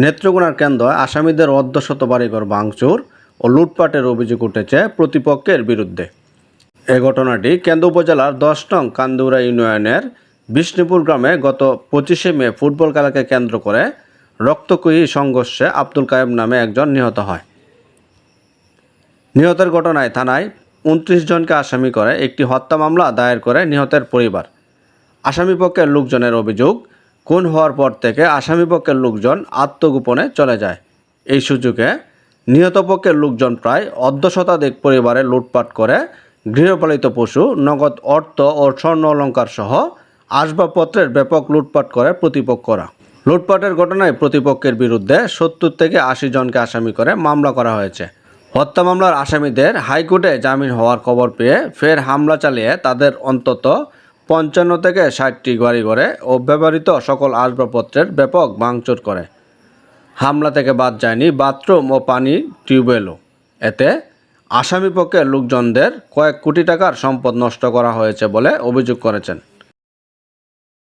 নেত্রকোনার কেন্দ্রে আসামিদের অর্ধশত বাড়িঘর ভাঙচুর ও লুটপাটের অভিযোগ উঠেছে প্রতিপক্ষের বিরুদ্ধে। এ ঘটনাটি কেন্দ্র উপজেলার 10 নং কান্দুরা ইউনিয়নের বিষ্ণুপুর গ্রামে গত 25শে মে ফুটবল খেলাকে কেন্দ্র করে রক্তক্ষয়ী সংঘর্ষে আব্দুল কায়েম নামে একজন নিহত হয়। নিহতের ঘটনায় থানায় 29 জনকে আসামি করে একটি হত্যা মামলা দায়ের করে নিহতের পরিবার। আসামিপক্ষের লোকজনের অভিযোগ, খুন হওয়ার পর থেকে আসামিপক্ষের লোকজন আত্মগোপনে চলে যায়। এই সুযোগে নিহত পক্ষের লোকজন প্রায় অর্ধশতাধিক পরিবারে লুটপাট করে গৃহপালিত পশু, নগদ অর্থ ও স্বর্ণ অলংকার সহ আসবাবপত্রের ব্যাপক লুটপাট করে প্রতিপক্ষরা। লুটপাটের ঘটনায় প্রতিপক্ষের বিরুদ্ধে 70 থেকে 80 জনকে আসামি করে মামলা করা হয়েছে। হত্যা মামলার আসামিদের হাইকোর্টে জামিন হওয়ার খবর পেয়ে ফের হামলা চালিয়ে তাদের অন্তত 55 থেকে 60টি বাড়িঘরে ও ব্যবহৃত সকল আসবাবপত্রের ব্যাপক ভাঙচুর করে। হামলা থেকে বাদ যায়নি বাথরুম ও পানির টিউবওয়েলও। এতে আসামিপক্ষের লোকজনদের কয়েক কোটি টাকার সম্পদ নষ্ট করা হয়েছে বলে অভিযোগ করেছেন।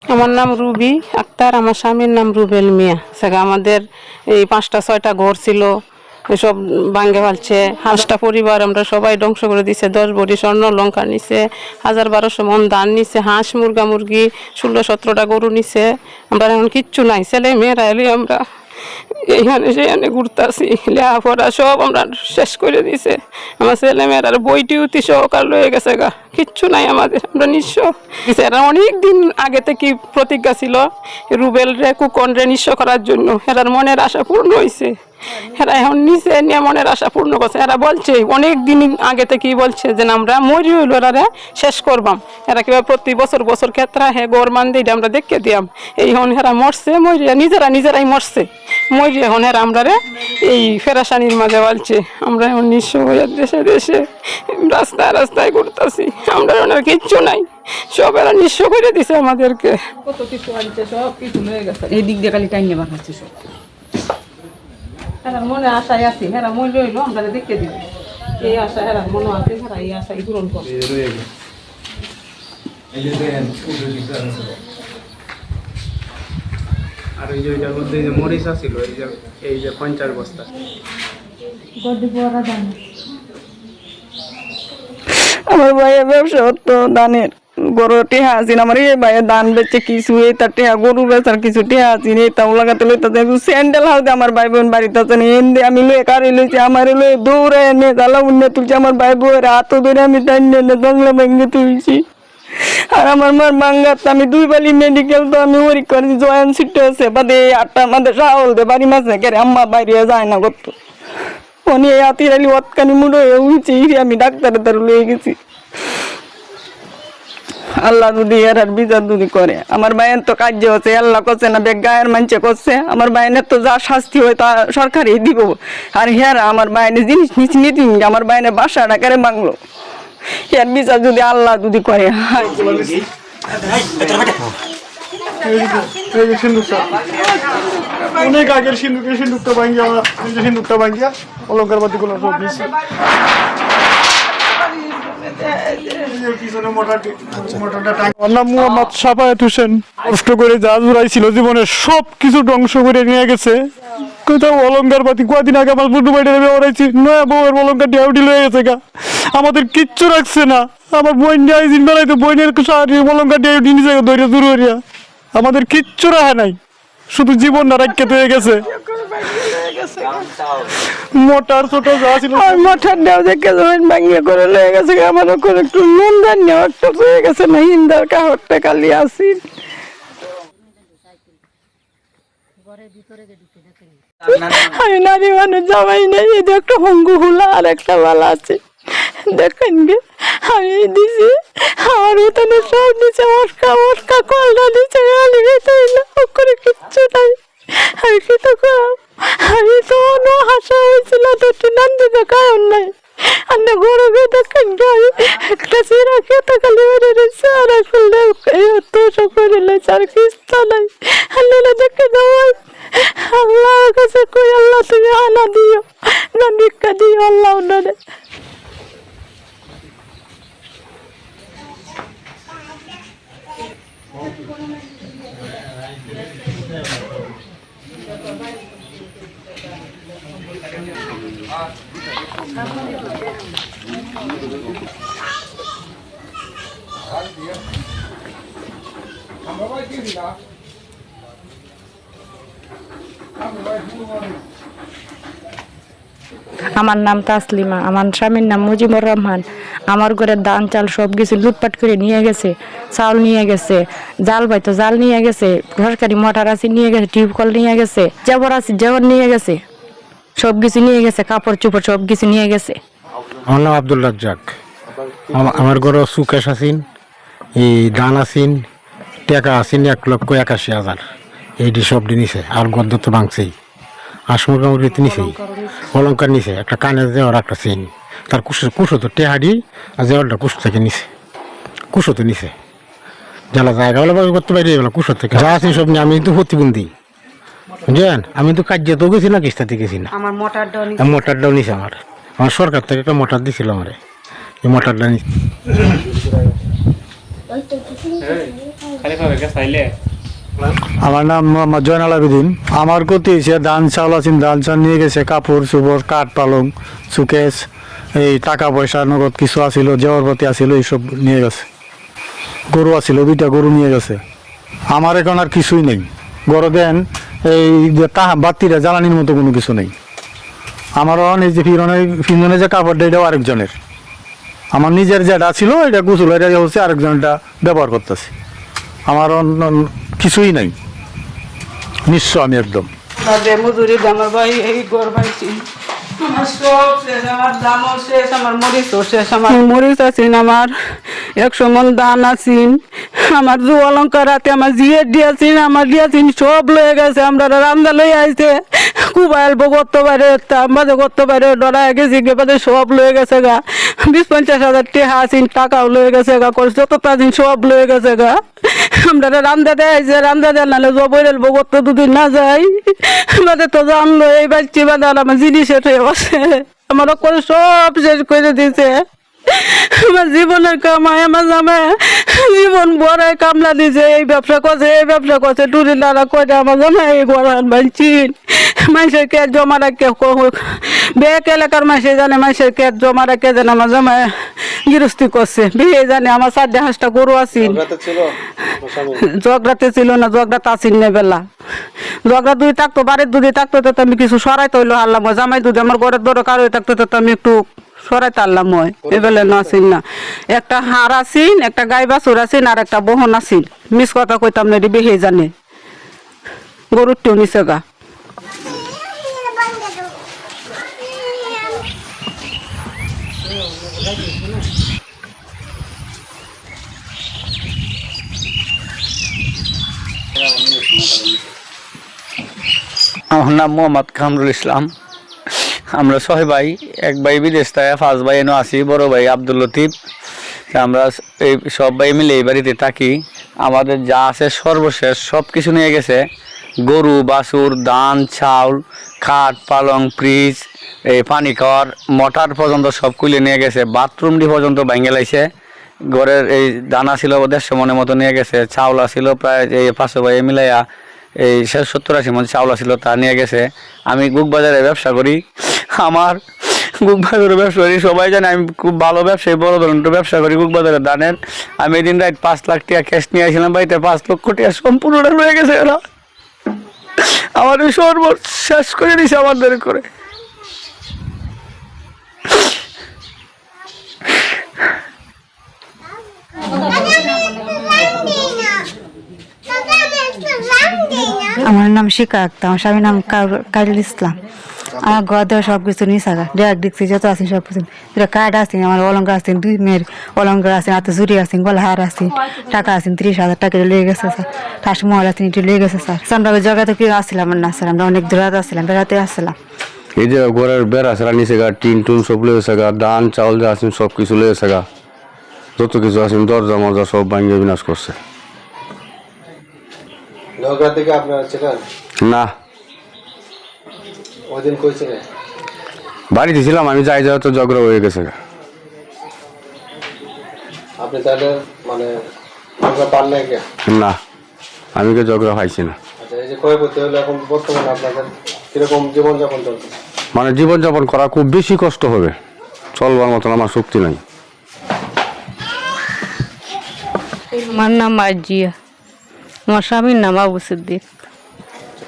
আমার নাম রুবি আক্তার, আমার স্বামীর নাম রুবেল মিয়া। আমাদের এই 5টা-6টা ঘর ছিল, এসব ভাঙ্গে ফেলছে। 5টা পরিবার আমরা সবাই ধ্বংস করে দিছে। 10 ভরি স্বর্ণ অলংকার নিছে, 1200 মন ধান নিছে, হাঁস মুরগি 16-17টা গরু নিছে। আমরা এখন কিচ্ছু নাই, ছেলে মেয়েরা এলে আমরা এইখানে সেখানে ঘুরতেছি। লেখাপড়া সব আমরা শেষ করে দিছে। আমার ছেলে মেয়েরার বই টিউতি সহকার লয়ে গেছে গা, কিচ্ছু নাই আমাদের, আমরা নিঃস্ব। এরা অনেক দিন আগে থেকে প্রতিজ্ঞা ছিল রুবেল রে কুকন রে নিঃস্ব করার জন্য। এরার মনের আশা পূর্ণ হয়েছে। এরা এখন নিচে নিয়ে মনের আশা পূর্ণ করছে। এরা বলছে অনেক দিন আগে থেকেই বলছে যে আমরা মরি হইল এরা শেষ করবাম। এরা কিভাবে প্রতি বছর ক্ষেত্রে গড় মান দিয়ে আমরা দেখে দিয়াম। এই হন এরা মরছে, মরিয়া নিজেরাই মরছে। মরি এখন এরা আমরা এই ফেরাসানির মাঝে বলছে আমরা এখন নিঃস্ব হয়ে দেশে রাস্তায় ঘুরতেছি। আমরা ওনার কিচ্ছু নাই, সব এরা নিঃস্ব করে দিছে আমাদেরকে। কত কিছু আনছে, সব কিছু হয়ে গেছে। এই দিক দিয়ে খালি টাইম নেবার হচ্ছে সব। হেরার মনে আশায় আছি, হেরা মই লইল আমরা দেখে দিব। এই আশা হেরার মনে আছে, হেরা এই আশাই পূরণ করবে। আর এই যে এটার মধ্যে যে মরিচ ছিল, এই যে 50 বস্তা। আমার ভাইয়ের ব্যবসা হতো ধানের, গরু টেহা আছেন। আমার এই ভাইয়ের ধান বেচে কিছু, এই তার টেহা গরু বেচার কিছু টেহা আছেন। এই তাও লাগাতে লইতে স্যান্ডেল হালতে আমার ভাই বোন বাড়িতে আছেন। এনে আমি লয়ে কারে লইছি, আমার লয়ে দৌড়ে এনে জ্বালা উন্নে তুলছি। আমার ভাই বউয়ের হাতও ধরে আমি টাইনে এনে জঙ্গলে ভেঙে তুলছি। আর আমার মার মাঙ্গাত আমি 2 বালি মেডিকেল তো আমি ওরি করেছি, জয়েন সিট আছে বাদে 8টার মধ্যে সাহল দে বাড়ি মাঝে গেলে আম্মা বাইরে যায় না করত। উনি এই আতিরালি অতকানি মুড়ো হয়ে উঠছি, আমি ডাক্তারের দ্বারা লয়ে গেছি। আল্লাহ যদি এর বিচার যদি করে, আমার বাইনের তো কার্য হচ্ছে, আল্লাহ করছে না, গায়ের মানুষে করছে। আমার বাইনের তো যা শাস্তি হয় তা সরকারই দিব। আর হেরা আমার বাইনের জিনিস নীতি আমার বাইনের বাসা ডাকারে বাংলো, এর বিচার যদি আল্লাহ যদি করে। অনেক আগের সিন্ধুকটা ভাঙ্গিয়া, সিন্ধুকটা ভাঙ্গিয়া অলঙ্কার বাতিগুলো সব নিচ্ছে। মোহাম্মদ সাফায়েত হোসেন কষ্ট করে যা জুড়াইছিল জীবনে সব কিছু ধ্বংস করে নিয়ে গেছে। কোথাও অলঙ্কার পাতি কদিন আগে আমার বুটু বাইরে বেড়াইছি, নয়া বউয়ের অলঙ্কার ডিউটি লয়ে গেছে গা, আমাদের কিচ্ছু রাখছে না। আমার বোন আইজিন বেড়াইতো, বোনের অলঙ্কার ডিউটি নিজে ধরে দূর করিয়া আমাদের কিচ্ছু রাখা নাই, শুধু জীবনটা রাখতে হয়ে গেছে। মোটর ছোট যা ছিল মোটর দেওয়া দেখে ভাঙিয়ে করে লয়ে গেছে। আমার ওখানে একটু নুন দান নেওয়া একটা হয়ে গেছে না, হিন্দার কাহরটা কালি আসি। আমি নারী মানুষ জামাই নেই, এই যে একটা হঙ্গু হুলা আর একটা বালা আছে দেখেন গে, আমি দিছি। আমার উঠানে সব নিচে মটকা কলটা নিচে গালি গেছে, করে কিচ্ছু নাই। আমি কি তো কম, আমি তো হাসা হয়েছিল তো নান্দে তো কারণ নাই। আর গরু গে দেখেন গে, একটা চিরা খেতে খালি বেড়ে রয়েছে, আর আসলে তো সব করে রয়েছে, আর কিস্তা নাই। আল্লাহ দেখে দেওয়াই আল্লাহর কাছে কই, আল্লাহ তুমি আনা দিও না, ভিক্ষা দিও আল্লাহ ওনারে। Thank you. আমার নাম তাসলিমা, আমার স্বামীর নাম মুজিবুর রহমান। আমার ঘরের ধান চাল সব কিছু লুটপাট করে নিয়ে গেছে, চাউল নিয়ে গেছে, জাল বাইতো জাল নিয়ে গেছে, সরকারি মোটর আছে নিয়ে গেছে, টিউবকল নিয়ে গেছে, জেবর আছে জেবর নিয়ে গেছে, সব কিছু নিয়ে গেছে, কাপড় চোপড় সব কিছু নিয়ে গেছে। আমার নাম আব্দুল রাজ্জাক। আমার ঘরে সুকেশ আছেন, এই ধান আছেন, টাকা আছেন 1,81,000। এইটি সব নিছে, আর গদ্য তো ভাঙছেই, আসমুদ্রী নিছেই, অলঙ্কার নিছে, একটা কানের দেওয়ার একটা চেন, তার কুশো তো টেহারি আর দেওয়ারটা কুশ থেকে নিছে, কুশো তো নিছে, যারা জায়গা বলে করতে পারি এগুলো কুশোর থেকে যা আছে সব নিয়ে। আমি কিন্তু প্রতিবন্ধী, বুঝলেন, আমি তো কার্যতেও গেছি না, কিস্তাতে গেছি না। আমার মোটরটাও নিছে, আমার সরকার থেকে একটা মোটর দিছিল আমারে, এই মোটরটা নিছে। আমার নাম মোহাম্মদ জয়নাল আবেদিন। আমার গতি হয়েছে ধান চাউল আছেন, ধান চাল নিয়ে গেছে, কাপড় চোপড়, কাঠ পালং, সুকেশ, এই টাকা পয়সা নগদ কিছু আছিল, জেওয়ারপাতি আছিল, এইসব নিয়ে গেছে। গরু আছিল, 2টা গরু নিয়ে গেছে। আমার এখন আর কিছুই নেই। গরু দেন এই যে বাতিরা জ্বালানির মতো কোনো কিছু নেই। আমারও এই যে ফিরনের যে কাপড়টা এটাও আরেকজনের। আমার নিজের যেটা ছিল এটা গুছল, এটা হচ্ছে আরেকজনটা ব্যবহার করতেছি। আমার অন্য কিছুই নাই, নিঃস্ব আমি একদম। মজুরি আমার ভাই এই ঘর ভাইছি, আমার সব শেষ, আমার দামও শেষ, আমার মরিচও শেষ। আমার মরিচ আছেন, আমার 100 মন ধান আছেন, আমার জু অলঙ্কার হাতে আমার জিয়ের দিয়েছেন, আমার দিয়েছেন সব লয়ে গেছে। আমরা রান্দা লই আইছে, কুবাইল করতে পারে, বাজে করতে পারে, ডরায় গেছি বাজে সব লয়ে গেছে গা। 20-50 হাজার টাকা আছেন, টাকাও লয়ে গেছে গা, যত তাজিন সব লয়ে গেছে গা। আমরা রান্দা দেয় যে রান্দা দেয়, নাহলে জবরেল বগত দুদিন না যাই আমাদের তো জানলো এই বাচ্চি বাদাল আমার জিনিসের হয়ে বসে, আমার করে সব শেষ করে দিয়েছে। আমার জীবনের কামাই, আমার জামাই জীবন বড়াই কামলা দিছে, এই ব্যবসা করছে, এই ব্যবসা করছে, টুরি নাড়া করে আমার জামাই এই গড়ান বানছিন। মানুষের কে জমা রাখে, বেক এলাকার মানুষে জানে, মানুষের কে জমা রাখে জানে আমার জামাই গৃহস্থী করছে, বিয়ে জানে। আমার 4-5টা গরু আছেন, জগরাতে ছিল না, জগরাতে আসিন না বেলা, জগরা দুধ থাকতো, বাড়ির দুধে থাকতো তো আমি কিছু সরাইতে হইলো হারলাম, জামাই দুধ আমার ঘরের দরে কারো থাকতো তো আমি একটু সরাইতে হারলাম হয়, এবেলে না আসিন না। একটা হার আসিন, একটা গাই বাছুর আসিন, আর একটা বহন আসিন, মিস কথা কইতাম না, বিয়ে জানে গরুর টিও নিচে গা। আমার নাম মোহাম্মদ কামরুল ইসলাম। আমরা 6 ভাই, 1 ভাই বিদেশ থাকে, 5 ভাই এনে আছি, বড় ভাই আব্দুল লতিফ। আমরা এই সব ভাই মিলে এই বাড়িতে থাকি। আমাদের যা আছে সর্বশেষ সব কিছু নিয়ে গেছে, গরু বাছুর, ধান চাউল, খাট পালং, ফ্রিজ, এই পানি খাওয়ার মোটর পর্যন্ত সব কুলে নিয়ে গেছে, বাথরুমটি পর্যন্ত ভেঙে লাইছে। ঘরের এই দানা ছিল 150 মনের মতো নিয়ে গেছে, চাউল ছিল প্রায় এই 500 ভাই মিলাইয়া এই 70-80 মন চাউল ছিল, তা নিয়ে গেছে। আমি গুকবাজারে ব্যবসা করি, আমার গুকবাজারে ব্যবসা করি, সবাই জানে আমি খুব ভালো ব্যবসায়ী, বড় ধরনের ব্যবসা করি গুকবাজারের ধানের। আমি এদিন রাত 5 লাখ টাকা ক্যাশ নিয়ে আসছিলাম বাড়িতে, 5 লক্ষ টাকা সম্পূর্ণটা রয়ে গেছে। এরা আমার সর্বশেষ শেষ করে দিছে আমাদের করে। আমার নাম শিকা আক্তার, আমার স্বামীর নাম কাইরুল ইসলাম। আমার ঘর দেওয়া সব কিছু নিয়ে থাকা, ডেক দেখছি যত আছে সব কিছু, কার্ড আছে, আমার অলঙ্কার আছে, 2 মেয়ের অলঙ্কার আছে, হাতে চুরি আছে, গলা হার আছে, টাকা আছে 30,000 টাকা লেগে গেছে স্যার, ঠাসমহল আছে একটু লেগে গেছে স্যার। আমরা জগাতে কি আসছিলাম না স্যার, আমরা অনেক দূরে আসছিলাম, বেড়াতে আসছিলাম। এই যে ঘরের বেড়া সেরা নিচে গা, টিন টুন সব লেগেছে গা, ধান চাউল যা আছে সব কিছু লেগেছে গা, যত কিছু আছে দরজা মরজা সব ভাঙিয়ে বিনাশ করছে। ঝগড়া থেকে আপনারা ছিলেন না, ওইদিন কইছিলেন বাড়িতে ছিলাম, আমি যাই যাই তো ঝগড়া হয়ে গেছে গা। আপনি তাহলে মানে ঝগড়া পান নাই কে? না, আমি কে ঝগড়া পাইছি না। আচ্ছা, এই যে ক্ষয়ক্ষতি হলো, এখন বর্তমানে আপনাদের কিরকম জীবনযাপন চলছে? মানে জীবনযাপন করা খুব বেশি কষ্ট হবে, চলবার মতন আমার শক্তি নাই। আমার নাম আজিয়া, আমার স্বামীর নাম আবু সিদ্দিক।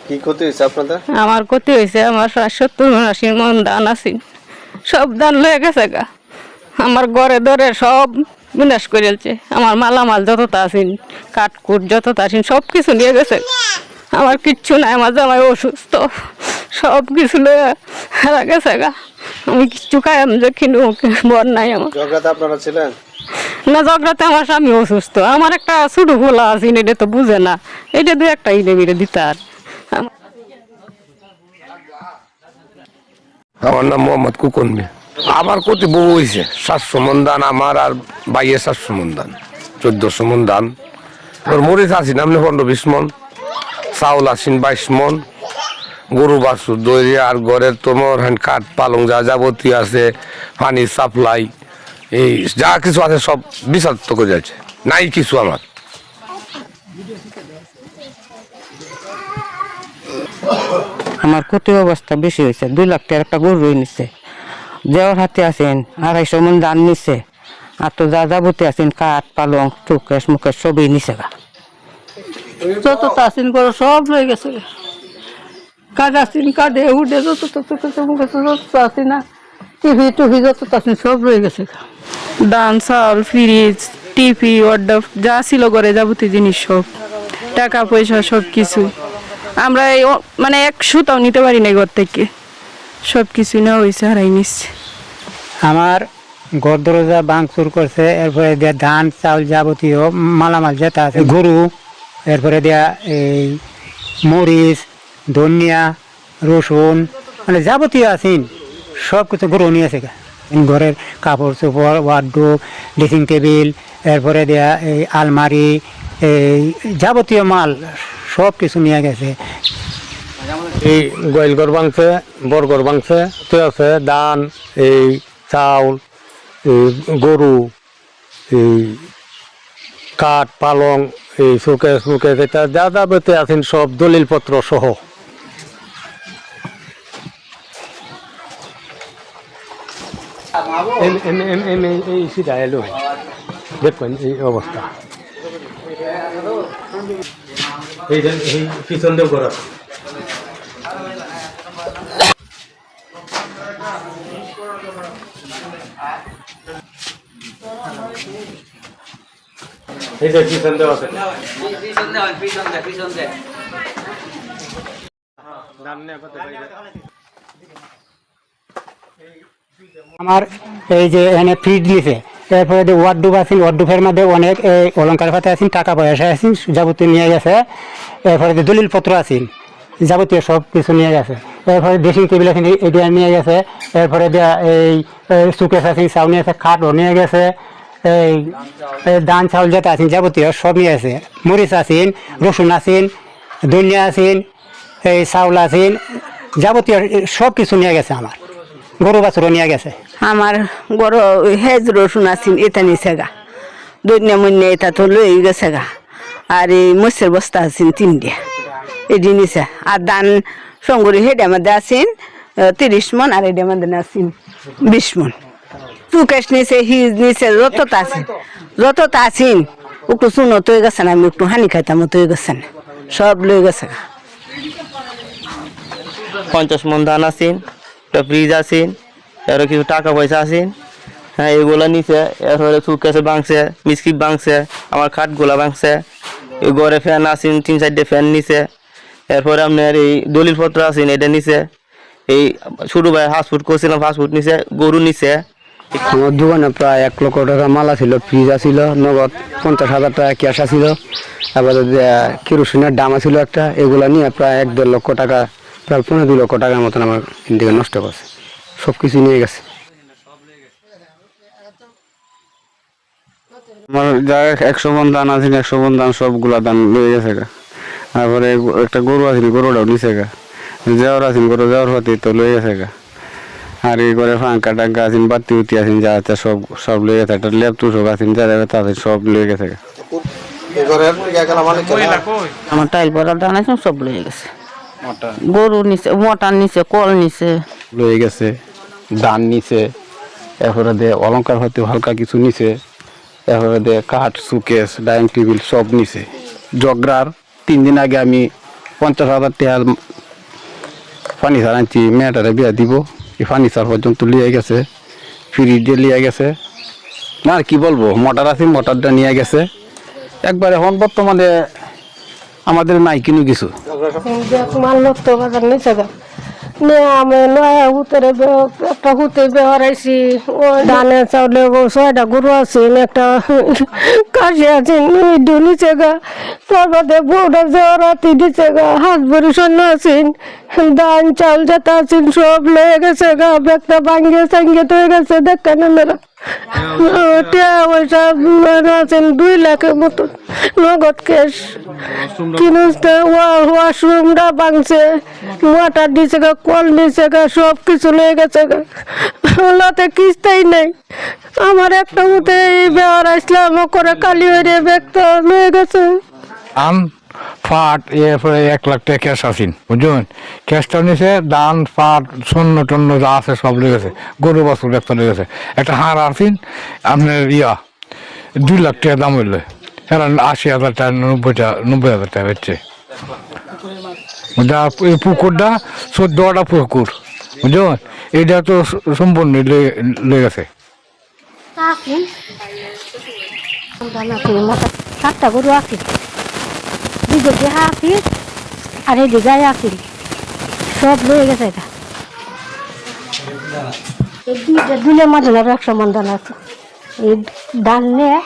কি ক্ষতি হয়েছে আপনাদের? আমার ক্ষতি হয়েছে, আমার 70-80 মন ধান আছে, সব ধান লয়ে গেছে গা। আমার ঘরে ধরে সব বিনাশ করেছে, আমার মালামাল যতটা আছেন, কাঠকুট যতটা আছেন সব কিছু নিয়ে গেছে। আমার কিচ্ছু নাই, আমার জামাই অসুস্থ, সব কিছু লয়ে হারা গেছে গা। আমি কিচ্ছু খাই আমি দেখিনি, ওকে বর নাই আমার। ঝগড়াতে আপনারা ছিলেন? না, ঝগড়াতে আমার স্বামী অসুস্থ, আমার একটা ছোটো গোলা আছে, এটা তো বুঝে না, এটা দু একটা ইনে মিলে দিতে। আর আমার নাম মোহাম্মদ কুকন মিয়া। আমার ক্ষতি বহু হয়েছে, 700 মন ধান আমার, আর বাইরে 700 মন ধান, 1400 মন ধান। তোর মরিচ আছি নামলে 15-20 মন, চাউল আছেন 22 মন, গরু বাছুর দই, আর ঘরের তোমার কাঠ পালং যা যাবতীয় আছে, পানি সাপ্লাই, এই যা কিছু আছে সব বিষাক্ত করে যাচ্ছে, নাই কিছু আমার। আমার ক্ষতি অবস্থা বেশি হয়েছে, 2 লাখ টাকার একটা গরু নিচ্ছে, দেওয়ার হাতে আছেন 250 মন ধান নিচ্ছে, আর তো যা যাবতীয় আছেন কাঠ পালং চুকেশ মুকেশ সবই নিচ্ছে গা। যতটা আছেন করে সব লয়ে গেছে, কাজ আছেন কাঠে উঠে যতটা মুখে যতটা আছে না, টিভি টুভি যতটা আছেন সব রয়ে গেছে। ধান চাউল ফ্রিজ টিভি ওয়ার্ডরোব যা ছিল ঘরে যাবতীয় জিনিস সব, টাকা পয়সা সব কিছু আমরা মানে 1 সুতাও নিতে পারি না ঘর থেকে, সব কিছু নেওয়া হয়েছে, হারাই নিচ্ছে। আমার ঘর দরজা ভাঙচুর করছে, এরপরে দেয়া ধান চাউল যাবতীয় মালামাল যেটা আছে, গরু, এরপরে দেয়া এই মরিচ ধনিয়া রসুন মানে যাবতীয় আছেন সব কিছু গরু নিয়েছে গা। ঘরের কাপড় চোপড় ওয়ার্ডরোব ড্রেসিং টেবিল, এরপরে দেয়া এই আলমারি, এই যাবতীয় মাল সব কিছু নিয়ে গেছে। এই গোয়াল ঘর ভাঙছে, বড় ঘর ভাঙছে, তো আছে ধান, এই চাউল, এই গরু, এই কাঠ পালং, এই শোকেস মুকেস, এটা যা যাবতীয় আছেন সব দলিলপত্র সহ। এই সিধা এলো, দেখবেন এই অবস্থা, এই পিছন দিয়ে করা। এই যে পিছন দেওয়া আছে, আমার এই যে এখানে ফ্রিজ দিয়েছে, এরপরে যে ওয়ার্ডরোব আছেন, ওয়ার্ডরোবের মধ্যে অনেক এই অলঙ্কার পাতে আছেন, টাকা পয়সা আছেন যাবতীয় নিয়ে গেছে, এরপরে যে দলিলপত্র আছেন যাবতীয় সব কিছু নিয়ে গেছে, এরপরে ড্রেসিং টেবিল আছেন এটা নিয়ে গেছে, এরপরে এই সুকেস আছেন চাউনি আছে, খাটও নিয়ে গেছে, এই ধান চাউল যেটা আছেন যাবতীয় সব নিয়ে গেছে, মরিচ আছেন রসুন আছেন ধনিয়া আছেন এই চাউল আছেন যাবতীয় সব কিছু নিয়ে গেছে, আমার গরু বাছুরও নিয়ে গেছে। আমার গরু হেজ রসুন আছেন এটা নিছে গা, দৈন্য মন্য এটা তো লই গেছে গা, আর এই মসের বস্তা আছেন 3টা এটি নিছে, আর ধান সঙ্গরি হেডে মধ্যে আছেন 30 মন, আর এটার মধ্যে আছেন 20 মন। চুকেশ নিছে হিজ নিছে যতটা আছেন একটু চুনো তৈ গেছেন, আমি একটু হানি খাইতাম তৈ গেছেন, সব লই গেছে গা। 50 মন ধান আছেন, একটা ফ্রিজ আছেন, আরও কিছু টাকা পয়সা আছেন, হ্যাঁ এগুলো নিচে, এরপরে সুকেসে ভাঙছে, মিসকিপ ভাঙছে, আমার খাটগুলা ভাঙছে, এই ঘরে ফ্যান আছেন 3-4টে ফ্যান নিচে, এরপরে আপনার এই দলিলপত্র আছেন এটা নিচে, এই ছোটো ভাই ফাস্টফুড করছিলাম ফাস্টফুড নিচে, গরু নিচে। আমার দোকানে প্রায় 1 লক্ষ টাকা মালা ছিল, ফ্রিজ আছিল, নগদ 50,000 টাকা ক্যাশ আছিল, তারপরে কেরোসিনের দাম ছিল একটা, এগুলা নিয়ে প্রায় 1-1.5 লক্ষ টাকা, প্রায় 15-2 লক্ষ টাকার মতন আমার ইন্ডিকে নষ্ট করছে, সব কিছু নিয়ে গেছে। আমার যা 100 মন ধান আছে, 100 মন ধান সবগুলা ধান লয়ে গেছে গা, তারপরে একটা গরু আছে, গরুটাও নিছে গা, যাওয়ার আছেন গরু যাওয়ার হতে তো লয়ে গেছে গা, আর এই করে ফাঁকা টাঙ্কা আছেন বাতি উতি আছেন যা আছে সব লয়ে গেছে, একটা ল্যাপ তুষক আছেন যারা তাদের সব লয়ে গেছে গা। আমার টাইল পড়ার ধান আছে সব লয়ে গেছে, গরু নিচে মটর নিচে কল নিচে লয়ে গেছে, ধান নিছে, এরপরে দিয়ে অলঙ্কার হতে হালকা কিছু নিছে, এরপরে দিয়ে কাঠ, সুকেস, ডাইনিং টেবিল সব নিছে। জগরার 3 দিন আগে আমি 50,000 টাকা ফার্নিচার আনছি, মেয়েটারে বিয়া দিব, এই ফার্নিচার পর্যন্ত লিয়ে গেছে, ফ্রিজ দিয়ে লিয়ে গেছে। না আর কি বলবো, মোটর আছে, মোটরটা নিয়ে গেছে একবার। এখন বর্তমানে আমাদের নাই কিনু কিছু। আমি নয়া হুতের একটা হুতে বেহরাইছি, ওই ধানে চাউলে 6টা গরু আছেন, একটা কাশি আছেন, নিচে গা, তার বাদে বউটা জেওরাতি দিচ্ছে গা, হাত ভরি সৈন্য আছেন, ধান চাউল যেটা আছেন সব লয়ে গেছে গা, ব্যাগটা ভাঙ্গে চাঙ্গে তো হয়ে গেছে। দেখেন মেয়েরা পয়সা আছেন 2 লাখের মতো নগদ ক্যাশ। কিনুসটা ওয়াশরুমটা ভাঙছে, ওয়াটার দিছে গা, কল দিছে গা, সব কিছু লয়ে গেছে গা, ওলাতে কিস্তাই নাই। আমার একটা মতে ব্যবহার আসলাম করে কালি হয়ে ব্যাগটা লয়ে গেছে। ধান ফাট এরপরে 1 লাখ টাকা ক্যাশ আসিন, বুঝলেন? ক্যাশটা নিছে, ধান ফাট শূন্য টন্য যা আছে সব লেগেছে, গরু বাছুর একটা লেগেছে, একটা হাড় আসিন আপনার 2 লাখ টাকা দাম হইলে, এখন 80,000 টাকা 90,000 টাকা হচ্ছে। এই পুকুরটা 14টা পুকুর, বুঝলেন? এটা তো সম্পূর্ণ লেগেছে। 7টা গরু আছে, দিকে হাতি আর এই দিকে আছে, সব লয়ে গেছে। এটা দুলের মাঝে 100 মন ধান আছে, এই ধান নিয়ে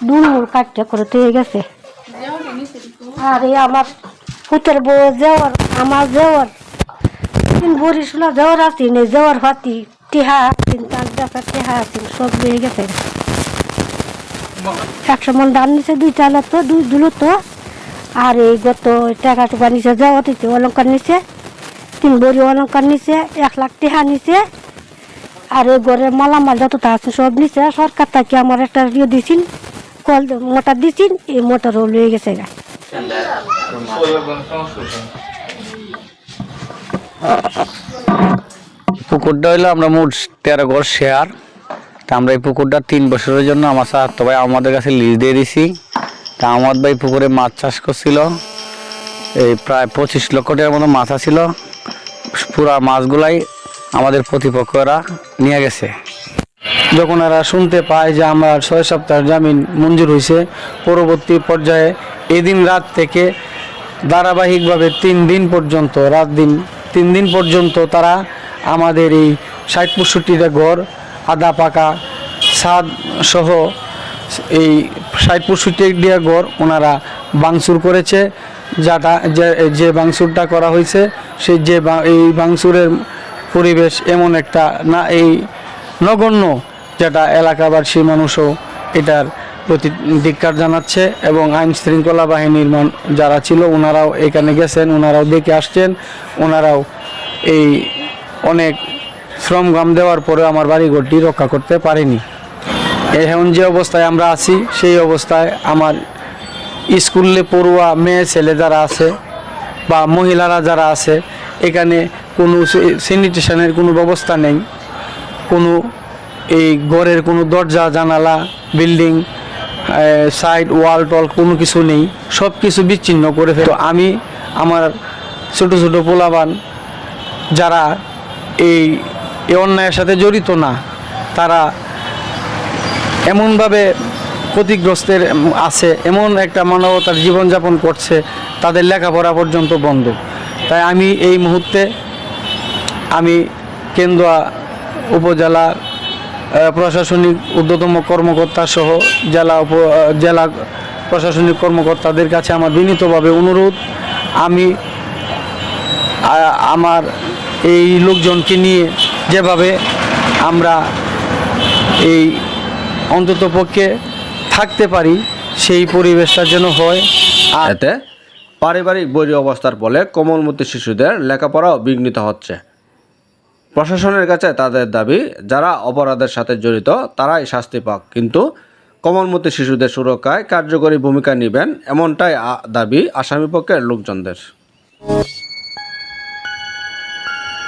দুল কাটতে করে হয়ে গেছে। আর এই আমার পুতের বউ জেওয়ার, আমার জেওয়ার 3 ভরি সোলা জেওয়ার আছে, জেওয়ার ফাতি টিহা আছেন, 5 টিহা আছেন, সব লয়ে গেছে। 100 মন ধান নিচে 2টা তো 2 দুলো তো। আর এই গত টাকা টুকা নিচে যাওয়া দিচ্ছে, অলঙ্কার নিচে 3 ভরি অলঙ্কার নিচে, 1 লাখ টাকা নিচে। আর এই ঘরের মালামাল যতটা আছে সব নিচে। সরকার থেকে আমার একটা ইয়ে দিয়েছেন, কল মোটর দিয়েছেন, এই মোটরও লয়ে গেছে গা। পুকুরটা হইলো আমরা মোট 13 ঘর শেয়ার। তা আমরা এই পুকুরটা 3 বছরের জন্য আমার চাচাতো ভাই আমাদের কাছে লিজ দিয়ে দিছি। তা আমার ভাই পুকুরে মাছ চাষ করছিল, এই প্রায় 25 লক্ষ টাকার মতো মাছ ছিল। পুরা মাছগুলাই আমাদের প্রতিপক্ষরা নিয়ে গেছে। যখন এরা শুনতে পায় যে আমার 6 সপ্তাহের জামিন মঞ্জুর হয়েছে, পরবর্তী পর্যায়ে এদিন রাত থেকে ধারাবাহিকভাবে 3 দিন পর্যন্ত, রাত দিন 3 দিন পর্যন্ত তারা আমাদের এই 60-65টা ঘর, আধা পাকা ছাদ সহ এই 60-65টা ঘর ওনারা ভাঙচুর করেছে। যাটা যে ভাঙচুরটা করা হয়েছে, সেই এই ভাঙচুরের পরিবেশ এমন একটা না, এই নগণ্য, যেটা এলাকাবাসী মানুষও এটার প্রতি ধিক্কার জানাচ্ছে। এবং আইন শৃঙ্খলা বাহিনীর যারা ছিল ওনারাও এখানে গেছেন, ওনারাও দেখে আসছেন, ওনারাও এই অনেক শ্রমঘাম দেওয়ার পরেও আমার বাড়িঘরটি রক্ষা করতে পারেনি। এখন যে অবস্থায় আমরা আছি, সেই অবস্থায় আমার স্কুলে পড়ুয়া মেয়ে ছেলে যারা আছে বা মহিলারা যারা আছে, এখানে কোনো স্যানিটেশনের কোনো ব্যবস্থা নেই, কোনো এই ঘরের কোনো দরজা জানালা, বিল্ডিং, সাইড ওয়াল টল কোনো কিছু নেই, সব কিছু বিচ্ছিন্ন করে ফেলে। তো আমি আমার ছোটো ছোটো পোলাবান যারা এই অন্যায়ের সাথে জড়িত না, তারা এমনভাবে ক্ষতিগ্রস্তের আছে, এমন একটা মানবতার জীবনযাপন করছে, তাদের লেখাপড়া পর্যন্ত বন্ধ। তাই আমি এই মুহূর্তে আমি কেন্দুয়া উপজেলা প্রশাসনিক ঊর্ধ্বতম কর্মকর্তা সহ জেলা প্রশাসনিক কর্মকর্তাদের কাছে আমার বিনীতভাবে অনুরোধ, আমি আমার এই লোকজনকে নিয়ে যেভাবে আমরা এই অন্ততপক্ষে থাকতে পারি, সেই পরিবেশটা যেন হয়। এতে পারিবারিক বৈরী অবস্থার ফলে কোমলমতি শিশুদের লেখাপড়াও বিঘ্নিত হচ্ছে। প্রশাসনের কাছে তাদের দাবি, যারা অপরাধের সাথে জড়িত তারাই শাস্তি পাক, কিন্তু কোমলমতি শিশুদের সুরক্ষায় কার্যকরী ভূমিকা নেবেন, এমনটাই দাবি আসামিপক্ষের লোকজনদের।